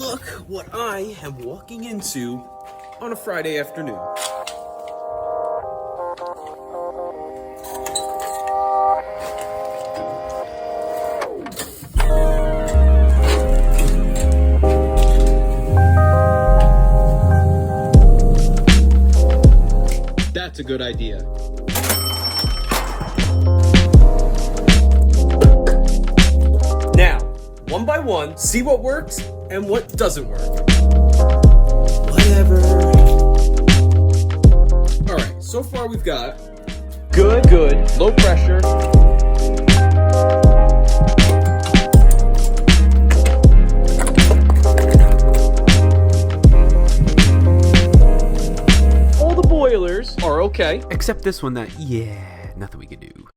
look what I am walking into on a Friday afternoon. That's a good idea. Now, one by one, see what works and what doesn't work. Whatever. Alright, so far we've got good, low pressure. All the boilers are okay. Except this one that, nothing we can do.